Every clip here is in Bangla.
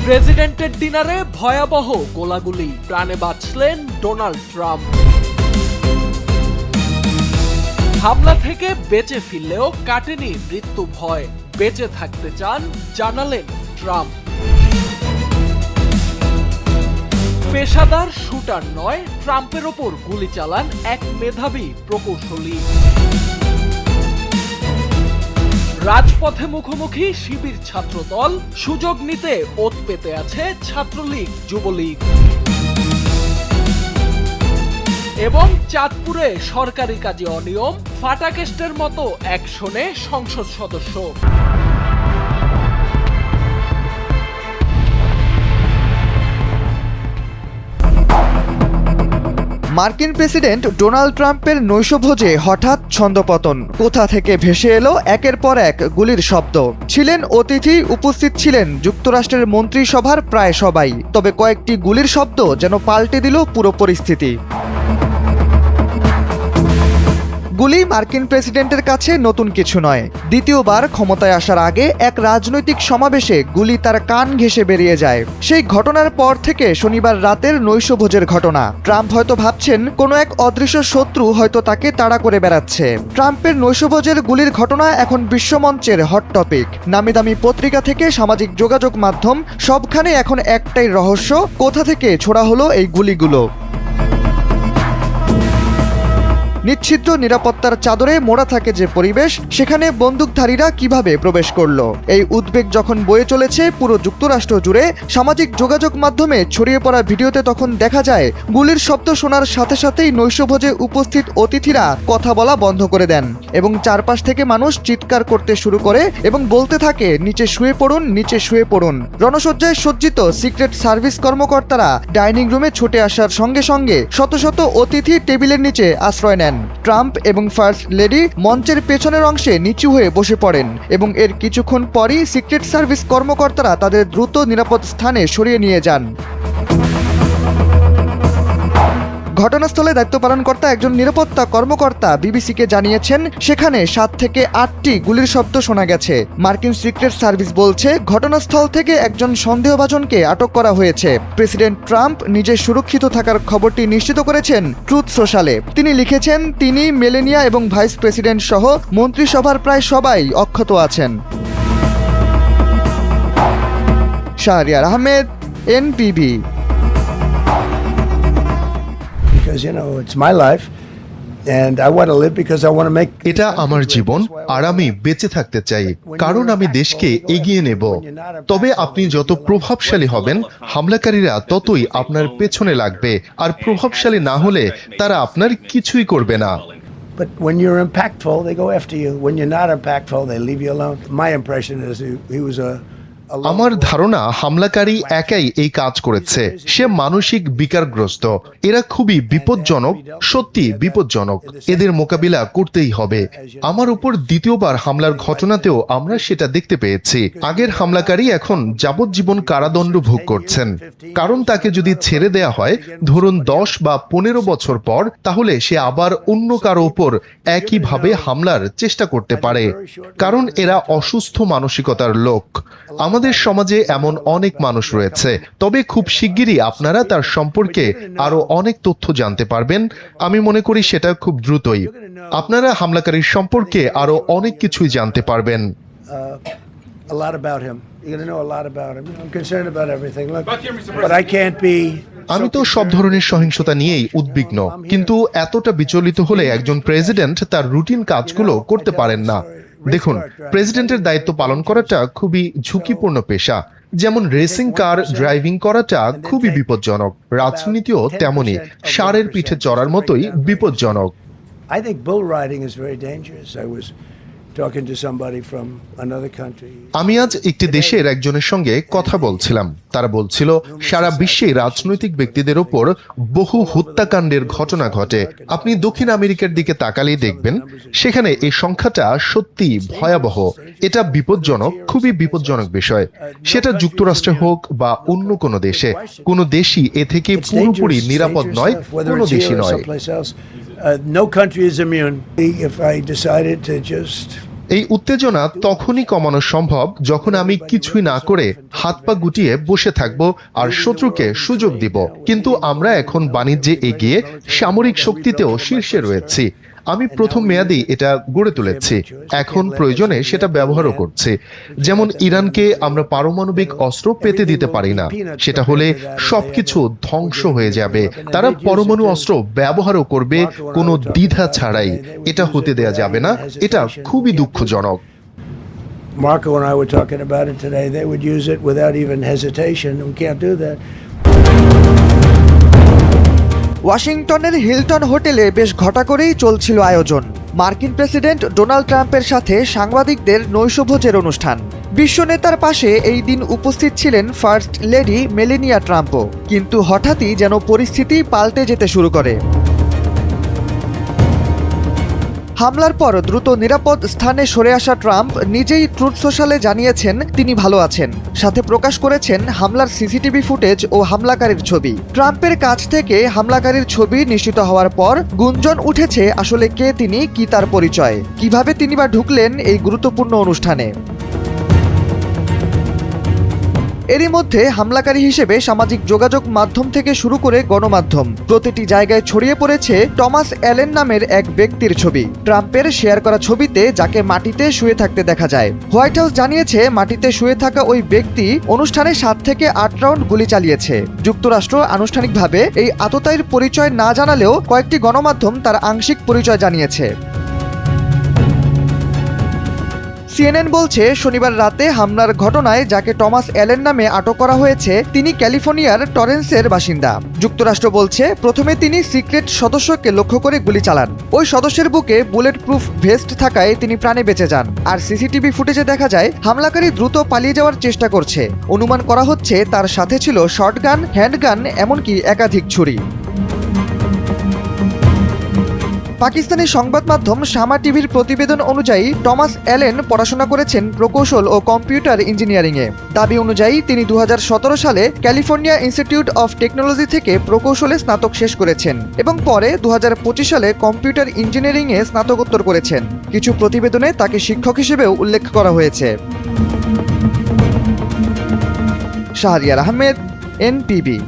প্রেসিডেন্টের ডিনারে ভয়াবহ গোলাগুলি, প্রাণে বাঁচলেন ডোনাল্ড ট্রাম্প। হামলা থেকে বেঁচে ফিরলেও কাটেনি মৃত্যু ভয়, বেঁচে থাকতে চান জানালেন ট্রাম্প। পেশাদার শুটার নয়, ট্রাম্পের ওপর গুলি চালান এক মেধাবী প্রকৌশলী। রাজপথে মুখোমুখি শিবির ছাত্রদল, সুযোগ নিতে ওত পেতে আছে ছাত্রলীগ যুবলীগ। এবং চাঁদপুরে সরকারি কাজে অনিয়ম, ফাটাকেস্টের মতো অ্যাকশনে সংসদ সদস্য। মার্কিন প্রেসিডেন্ট ডোনাল্ড ট্রাম্পের নৈশভোজে হঠাৎ ছন্দপতন। কোথা থেকে ভেসে এলো একের পর এক গুলির শব্দ। ছিলেন অতিথি, উপস্থিত ছিলেন যুক্তরাষ্ট্রের মন্ত্রিসভার প্রায় সবাই। তবে কয়েকটি গুলির শব্দ যেন পাল্টে দিল পুরো পরিস্থিতি। গুলি মার্কিন প্রেসিডেন্টের কাছে নতুন কিছু নয়। দ্বিতীয়বার ক্ষমতায় আসার আগে এক রাজনৈতিক সমাবেশে গুলি তার কান ঘেঁষে বেরিয়ে যায়। সেই ঘটনার পর থেকে শনিবার রাতের নৈশভোজের ঘটনা। ট্রাম্প হয়তো ভাবছেন কোনো এক অদৃশ্য শত্রু হয়তো তাকে তাড়া করে বেড়াচ্ছে। ট্রাম্পের নৈশভোজের গুলির ঘটনা এখন বিশ্বমঞ্চের হট টপিক। নামিদামি পত্রিকা থেকে সামাজিক যোগাযোগ মাধ্যম, সবখানে এখন একটাই রহস্য, কোথা থেকে ছোড়া হলো এই গুলিগুলো। নিশ্চিদ্র নিরাপত্তার চাদরে মোড়া থাকে যে পরিবেশ, সেখানে বন্দুকধারীরা কিভাবে প্রবেশ করলো? এই উদ্বেগ যখন বয়ে চলেছে পুরো যুক্তরাষ্ট্র জুড়ে, সামাজিক যোগাযোগ মাধ্যমে ছড়িয়ে পড়া ভিডিওতে তখন দেখা যায় গুলির শব্দ শোনার সাথে সাথেই নৈশভোজে উপস্থিত অতিথিরা কথা বলা বন্ধ করে দেন এবং চারপাশ থেকে মানুষ চিৎকার করতে শুরু করে এবং বলতে থাকে, নিচে শুয়ে পড়ুন, নিচে শুয়ে পড়ুন। রণসজ্জায় সজ্জিত সিক্রেট সার্ভিস কর্মকর্তারা ডাইনিং রুমে ছুটে আসার সঙ্গে সঙ্গে শত শত অতিথি টেবিলের নিচে আশ্রয় নেন। ট্রাম্প এবং ফার্স্ট লেডি মঞ্চের পেছনের অংশে নিচু হয়ে বসে পড়েন এবং এর কিছুক্ষণ পরই সিক্রেট সার্ভিস কর্মকর্তারা তাদের দ্রুত নিরাপদ স্থানে সরিয়ে নিয়ে যান। ঘটনাস্থলে দায়িত্ব পালনকর্তা একজন নিরাপত্তা কর্মকর্তা বিবিসিকে জানিয়েছেন, সেখানে 7 থেকে 8টি গুলির শব্দ শোনা গেছে। মার্কিন সিক্রেট সার্ভিস বলছে ঘটনাস্থল থেকে একজন সন্দেহভাজনকে আটক করা হয়েছে। প্রেসিডেন্ট ট্রাম্প নিজে সুরক্ষিত থাকার খবরটি নিশ্চিত করেছেন ট্রুথ সোশ্যালে। তিনি লিখেছেন, তিনি, মেলেনিয়া এবং ভাইস প্রেসিডেন্ট সহ মন্ত্রিসভার প্রায় সবাই অক্ষত আছেন। শাহরিয়ার আহমেদ, এনপিবি। এটা আমার জীবন আর আমি বেঁচে থাকতে চাই, কারণ আমি দেশকে এগিয়ে নেব। তবে আপনি যত প্রভাবশালী হবেন, হামলাকারীরা ততই আপনার পেছনে লাগবে, আর প্রভাবশালী না হলে তারা আপনার কিছুই করবে না। But when you're impactful, they go after you. When you're not impactful, they leave you alone. My impression is he was a আমার ধারণা হামলাকারী একাই এই কাজ করেছে। সে মানসিক বিকারগ্রস্ত। এরা খুবই বিপজ্জনক, সত্যি বিপজ্জনক। এদের মোকাবিলা করতেই হবে। আমার উপর দ্বিতীয়বার হামলার ঘটনাতেও আমরা সেটা দেখতে পেয়েছি। আগের হামলাকারী এখন যাবজ্জীবন কারাদণ্ড ভোগ করছেন। কারণ তাকে যদি ছেড়ে দেয়া হয়, ধরুন 10 বা 15 বছর পর, তাহলে সে আবার অন্য কারো উপর একইভাবে হামলার চেষ্টা করতে পারে। কারণ এরা অসুস্থ মানসিকতার লোক। আমাদের সমাজে এমন অনেক মানুষ রয়েছে। তবে খুব শিগগিরই আপনারা তার সম্পর্কে আরো অনেক তথ্য জানতে পারবেন। আমি মনে করি সেটা খুব দ্রুতই। আপনারা হামলাকারীর সম্পর্কে আরো অনেক কিছুই জানতে পারবেন। আমি তো সব ধরনের সহিংসতা নিয়েই উদ্বিগ্ন, কিন্তু এতটা বিচলিত হলে একজন প্রেসিডেন্ট তার রুটিন কাজগুলো করতে পারেন না। দেখুন, প্রেসিডেন্টের দায়িত্ব পালন করাটা খুবই ঝুঁকিপূর্ণ পেশা। যেমন রেসিং কার ড্রাইভিং করাটা খুবই বিপজ্জনক, রাজনীতিও তেমনই, ষাঁড়ের পিঠে চড়ার মতোই বিপজ্জনক। আমি আজ একটি দেশের একজনের সঙ্গে কথা বলছিলাম। তারা বলছিল, সারা বিশ্বে রাজনৈতিক ব্যক্তিদের ওপর বহু হত্যাকাণ্ডের ঘটনা ঘটে। আপনি দক্ষিণ আমেরিকার দিকে তাকালেই দেখবেন, সেখানে এই সংখ্যাটা সত্যি ভয়াবহ। এটা বিপজ্জনক, খুবই বিপজ্জনক বিষয়। সেটা যুক্তরাষ্ট্রে হোক বা অন্য কোনো দেশে, কোনো দেশই এ থেকে পুরোপুরি নিরাপদ নয়, কোনো দেশই নয়। No country is immune. If I decided to just এই উত্তেজনা তখনই কমানো সম্ভব যখন আমি কিছুই না করে হাত পা গুটিয়ে বসে থাকব আর শত্রুকে সুযোগ দিব। কিন্তু আমরা এখন বাণিজ্যে এগিয়ে সামরিক শক্তিতেও শীর্ষে রয়েছি। আমি প্রথম মেয়াদেই এটা গড়ে তুলেছি, এখন প্রয়োজনে সেটা ব্যবহারও করছি। যেমন ইরানকে আমরা পারমাণবিক অস্ত্র পেতে দিতে পারি না, সেটা হলে সবকিছু ধ্বংস হয়ে যাবে। তারা পরমাণু অস্ত্র ব্যবহারও করবে কোনো দ্বিধা ছাড়াই। এটা হতে দেয়া যাবে না, এটা খুবই দুঃখজনক। Marco and I were talking about it today. They would use it without even hesitation. We can't do that. ওয়াশিংটনের হিলটন হোটেলে বেশ ঘটা করেই চলছিল আয়োজন। মার্কিন প্রেসিডেন্ট ডোনাল্ড ট্রাম্পের সাথে সাংবাদিকদের নৈশভোজের অনুষ্ঠান। বিশ্ব নেতার পাশে এই দিন উপস্থিত ছিলেন ফার্স্ট লেডি মেলানিয়া ট্রাম্পও। কিন্তু হঠাৎই যেন পরিস্থিতি পাল্টে যেতে শুরু করে। হামলার পর দ্রুত নিরাপদ স্থানে সরে আসা ট্রাম্প নিজেই ট্রুথ সোশ্যালে জানিয়েছেন তিনি ভালো আছেন। সাথে প্রকাশ করেছেন হামলার সিসিটিভি ফুটেজ ও হামলাকারীর ছবি। ট্রাম্পের কাছ থেকে হামলাকারীর ছবি নিশ্চিত হওয়ার পর গুঞ্জন উঠেছে আসলে কে তিনি, কি তার পরিচয়, কিভাবে তিনি বা ঢুকলেন এই গুরুত্বপূর্ণ অনুষ্ঠানে। এরই মধ্যে হামলাকারী হিসেবে সামাজিক যোগাযোগ মাধ্যম থেকে শুরু করে গণমাধ্যম প্রতিটি জায়গায় ছড়িয়ে পড়েছে টমাস অ্যালেন নামের এক ব্যক্তির ছবি। ট্রাম্পের শেয়ার করা ছবিতে যাকে মাটিতে শুয়ে থাকতে দেখা যায়। হোয়াইট হাউস জানিয়েছে মাটিতে শুয়ে থাকা ওই ব্যক্তি অনুষ্ঠানে 7 থেকে 8 রাউন্ড গুলি চালিয়েছে। যুক্তরাষ্ট্র আনুষ্ঠানিকভাবে এই আততায়ীর পরিচয় না জানালেও কয়েকটি গণমাধ্যম তার আংশিক পরিচয় জানিয়েছে। সিএনএন বলছে শনিবার রাতে হামলার ঘটনায় যাকে টমাস অ্যালেন নামে আটক করা হয়েছে তিনি ক্যালিফোর্নিয়ার টরেন্সের বাসিন্দা। যুক্তরাষ্ট্র বলছে প্রথমে তিনি সিক্রেট সদস্যকে লক্ষ্য করে গুলি চালান। ওই সদস্যের বুকে বুলেট প্রুফ ভেস্ট থাকায় তিনি প্রাণে বেঁচে যান। আর সিসিটিভি ফুটেজে দেখা যায় হামলাকারী দ্রুত পালিয়ে যাওয়ার চেষ্টা করছে। অনুমান করা হচ্ছে তার সাথে ছিল শর্টগান, হ্যান্ডগান, এমনকি একাধিক ছুরি। পাকিস্তানি সংবাদ মাধ্যম শামা টিভির প্রতিবেদন অনুযায়ী টমাস অ্যালেন পড়াশোনা করেছেন প্রকৌশল ও কম্পিউটার ইঞ্জিনিয়ারিংয়ে। দাবি অনুযায়ী তিনি 2017 সালে ক্যালিফোর্নিয়া ইনস্টিটিউট অফ টেকনোলজি থেকে প্রকৌশলে স্নাতক শেষ করেছেন এবং পরে 2025 সালে কম্পিউটার ইঞ্জিনিয়ারিংয়ে স্নাতকোত্তর করেছেন। কিছু প্রতিবেদনে তাকে শিক্ষক হিসেবেও উল্লেখ করা হয়েছে। শাহরিয়ার আহমেদ, এনপিবি।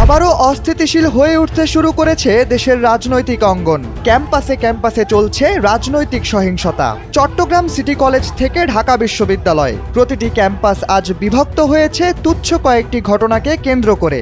আবারও অস্থিতিশীল হয়ে উঠতে শুরু করেছে দেশের রাজনৈতিক অঙ্গন। ক্যাম্পাসে ক্যাম্পাসে চলছে রাজনৈতিক সহিংসতা। চট্টগ্রাম সিটি কলেজ থেকে ঢাকা বিশ্ববিদ্যালয়, প্রতিটি ক্যাম্পাস আজ বিভক্ত হয়েছে তুচ্ছ কয়েকটি ঘটনাকে কেন্দ্র করে।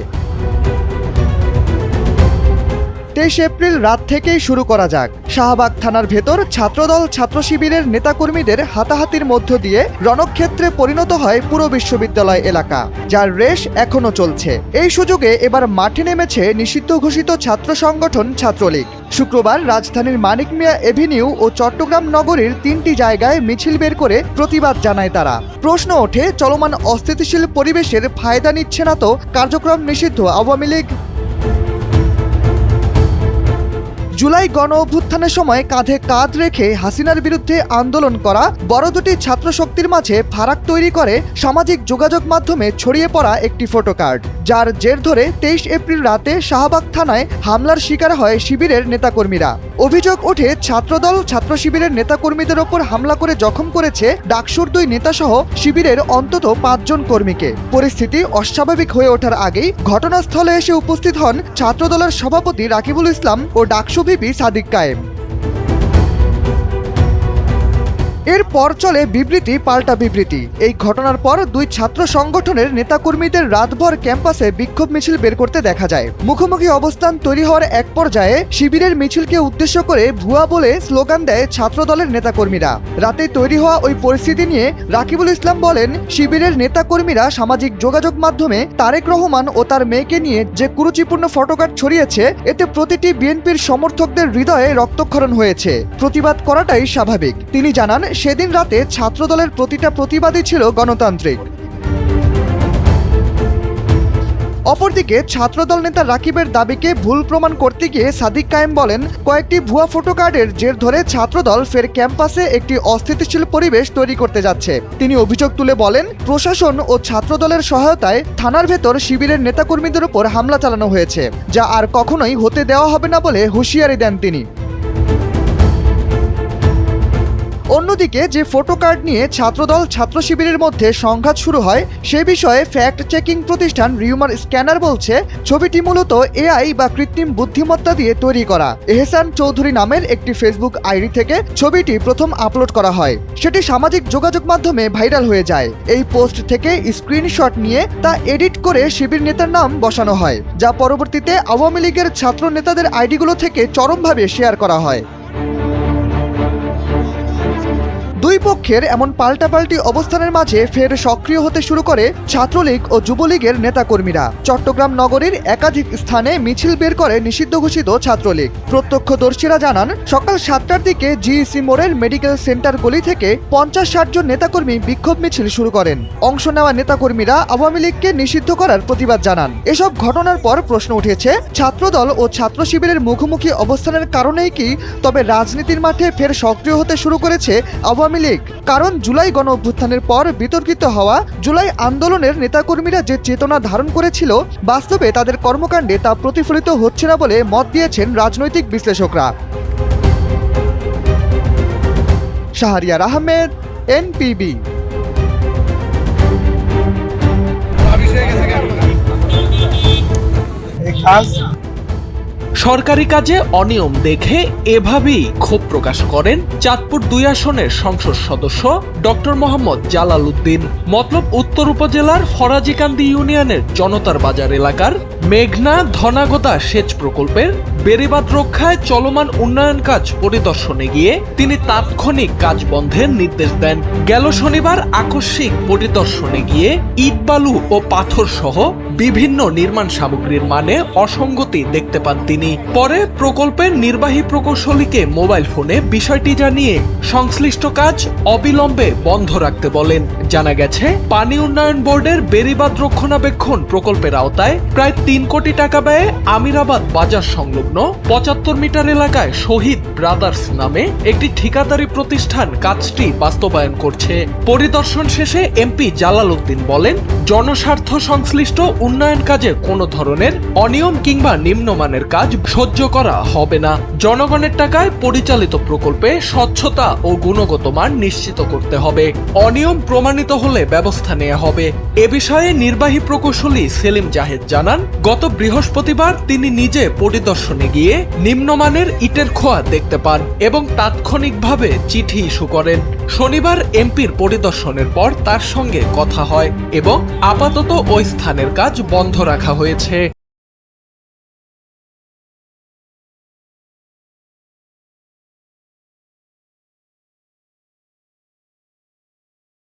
23 এপ্রিল রাত থেকেই শুরু করা যাক। শাহবাগ থানার ভেতর ছাত্রদল ছাত্র শিবিরের নেতাকর্মীদের হাতাহাতির মধ্য দিয়ে রণক্ষেত্রে পরিণত হয় পুরো বিশ্ববিদ্যালয় এলাকা, যার রেশ এখনো চলছে। এই সুযোগে এবার মাঠে নেমেছে নিষিদ্ধ ঘোষিত ছাত্র সংগঠন ছাত্রলীগ। শুক্রবার রাজধানীর মানিক মিয়া এভিনিউ ও চট্টগ্রাম নগরীর 3টি জায়গায় মিছিল বের করে প্রতিবাদ জানায় তারা। প্রশ্ন ওঠে চলমান অস্থিতিশীল পরিবেশের ফায়দা নিচ্ছে না তো কার্যক্রম নিষিদ্ধ আওয়ামী লীগ? জুলাই গণ অভ্যুত্থানের সময় কাঁধে কাঁধ রেখে হাসিনার বিরুদ্ধে আন্দোলন করা বড় দুটি ছাত্র শক্তির মাঝে ফারাক তৈরি করে সামাজিক যোগাযোগ মাধ্যমে ছড়িয়ে পড়া একটি ফটোকার্ড, যার জের ধরে 23 এপ্রিল রাতে শাহবাগ থানায় হামলার শিকার হয় শিবিরের নেতাকর্মীরা। অভিযোগ ওঠে ছাত্রদল ছাত্র শিবিরের নেতাকর্মীদের ওপর হামলা করে জখম করেছে ডাকসুর 2 নেতাসহ শিবিরের অন্তত 5 জন কর্মীকে। পরিস্থিতি অস্বাভাবিক হয়ে ওঠার আগেই ঘটনাস্থলে এসে উপস্থিত হন ছাত্রদলের সভাপতি রাকিবুল ইসলাম ও ডাকসু ভিপি সাদিক কায়েম। এরপর চলে বিবৃতি পাল্টা বিবৃতি। এই ঘটনার পর 2 ছাত্র সংগঠনের নেতাকর্মীদের রাতভর ক্যাম্পাসে বিক্ষোভ মিছিল বের করতে দেখা যায়। মুখোমুখি অবস্থান তৈরি হওয়ার এক পর্যায়ে শিবিরের মিছিলকে উদ্দেশ্য করে ভুয়া বলে স্লোগান দেয় ছাত্রদলের নেতাকর্মীরা। রাতে তৈরি হওয়া ওই পরিস্থিতি নিয়ে রাকিবুল ইসলাম বলেন, শিবিরের নেতাকর্মীরা সামাজিক যোগাযোগ মাধ্যমে তারেক রহমান ও তার মেয়েকে নিয়ে যে কুরুচিপূর্ণ ফটোকার্ড ছড়িয়েছে, এতে প্রতিটি বিএনপির সমর্থকদের হৃদয়ে রক্তক্ষরণ হয়েছে। প্রতিবাদ করাটাই স্বাভাবিক। তিনি জানান, সেদিন রাতে ছাত্রদলের প্রতিটা প্রতিবাদী ছিল গণতান্ত্রিক। অপরদিকে ছাত্রদল নেতা রাকিবের দাবিকে ভুল প্রমাণ করতে গিয়ে সাদিক কায়েম বলেন, কয়েকটি ভুয়া ফটোকার্ডের জের ধরে ছাত্রদল ফের ক্যাম্পাসে একটি অস্থিতিশীল পরিবেশ তৈরি করতে যাচ্ছে। তিনি অভিযোগ তুলে বলেন, প্রশাসন ও ছাত্রদলের সহায়তায় থানার ভেতর শিবিরের নেতাকর্মীদের উপর হামলা চালানো হয়েছে, যা আর কখনোই হতে দেওয়া হবে না বলে হুঁশিয়ারি দেন তিনি। অন্যদিকে যে ফটো কার্ড নিয়ে ছাত্রদল ছাত্র শিবিরের মধ্যে সংঘাত শুরু হয় সে বিষয়ে ফ্যাক্ট চেকিং প্রতিষ্ঠান রিউমার স্ক্যানার বলছে ছবিটি মূলত এআই বা কৃত্রিম বুদ্ধিমত্তা দিয়ে তৈরি করা। এহসান চৌধুরী নামের একটি ফেসবুক আইডি থেকে ছবিটি প্রথম আপলোড করা হয়, সেটি সামাজিক যোগাযোগ মাধ্যমে ভাইরাল হয়ে যায়। এই পোস্ট থেকে স্ক্রিনশট নিয়ে তা এডিট করে শিবির নেতার নাম বসানো হয়, যা পরবর্তীতে আওয়ামী লীগের ছাত্র নেতাদের আইডিগুলো থেকে চরমভাবে শেয়ার করা হয়। দুই পক্ষের এমন পাল্টাপাল্টি অবস্থানের মাঝে ফের সক্রিয় হতে শুরু করে ছাত্রলীগ ও যুবলীগের নেতাকর্মীরা। চট্টগ্রাম নগরীর একাধিক স্থানে মিছিল বের করে নিষিদ্ধ ঘোষিত ছাত্রলীগ। প্রত্যক্ষদর্শীরা জানান, সকাল 7টার দিকে জিইসি মোড়ের মেডিকেল সেন্টার গলি থেকে 50-60 জন নেতাকর্মী বিক্ষোভ মিছিল শুরু করেন। অংশ নেওয়া নেতাকর্মীরা আওয়ামী লীগকে নিষিদ্ধ করার প্রতিবাদ জানান। এসব ঘটনার পর প্রশ্ন উঠেছে, ছাত্রদল ও ছাত্র শিবিরের মুখোমুখি অবস্থানের কারণেই কি তবে রাজনীতির মাঠে ফের সক্রিয় হতে শুরু করেছে আওয়ামী লীগ? কারণ জুলাই গণ অভ্যুত্থানের পর বিতর্কিত হওয়া জুলাই আন্দোলনের নেতাকর্মীরা যে চেতনা ধারণ করেছিল, বাস্তবে তাদের কর্মকাণ্ডে তা প্রতিফলিত হচ্ছে না বলে মত দিয়েছেন রাজনৈতিক বিশ্লেষকরা। শাহরিয়ার আহমেদ, এনপিবি। সরকারি কাজে অনিয়ম দেখে এভাবেই ক্ষোভ প্রকাশ করেন চাঁদপুর 2 আসনের সংসদ সদস্য ডক্টর মোহাম্মদ জালাল উদ্দিন। মতলব উত্তর উপজেলার ফরাজিকান্দি ইউনিয়নের জনতার বাজার এলাকার মেঘনা ধনাগদা সেচ প্রকল্পের বেড়িবাঁধ রক্ষায় চলমান উন্নয়ন কাজ পরিদর্শনে গিয়ে তিনি তাৎক্ষণিক কাজ বন্ধের নির্দেশ দেন। গেল শনিবার আকস্মিক পরিদর্শনে গিয়ে ইট বালু ও পাথর সহ বিভিন্ন নির্মাণ সামগ্রীর মানে অসঙ্গতি দেখতে পান তিনি। পরে প্রকল্পের নির্বাহী প্রকৌশলীকে মোবাইল ফোনে বিষয়টি জানিয়ে সংশ্লিষ্ট কাজ অবিলম্বে বন্ধ রাখতে বলেন। জানা গেছে, পানি উন্নয়ন বোর্ডের বেড়িবাঁধ রক্ষণাবেক্ষণ প্রকল্পের আওতায় প্রায় 3 কোটি টাকা ব্যয়ে আমিরাবাদ বাজার সংলগ্ন 75 মিটার এলাকায় শহীদ ব্রাদার্স নামে একটি ঠিকাদারি প্রতিষ্ঠান কাজটি বাস্তবায়ন করছে। পরিদর্শন শেষে এমপি জালাল উদ্দিন বলেন, জনস্বার্থ সংশ্লিষ্ট উন্নয়ন কাজে কোনো ধরনের অনিয়ম কিংবা নিম্নমানের কাজ সহ্য করা হবে না। জনগণের টাকায় পরিচালিত প্রকল্পে স্বচ্ছতা ও গুণগত মান নিশ্চিত করতে হবে। অনিয়ম প্রমাণিত হলে ব্যবস্থা নেওয়া হবে। এ বিষয়ে নির্বাহী প্রকৌশলী সেলিম জাহেদ জানান, গত বৃহস্পতিবার তিনি নিজে পরিদর্শনে গিয়ে নিম্নমানের ইটের খোয়া দেখতে পান এবং তাৎক্ষণিকভাবে চিঠি ইস্যু করেন। শনিবার এমপির পরিদর্শনের পর তার সঙ্গে কথা হয় এবং আপাতত ওই স্থানের কাজ বন্ধ রাখা হয়েছে।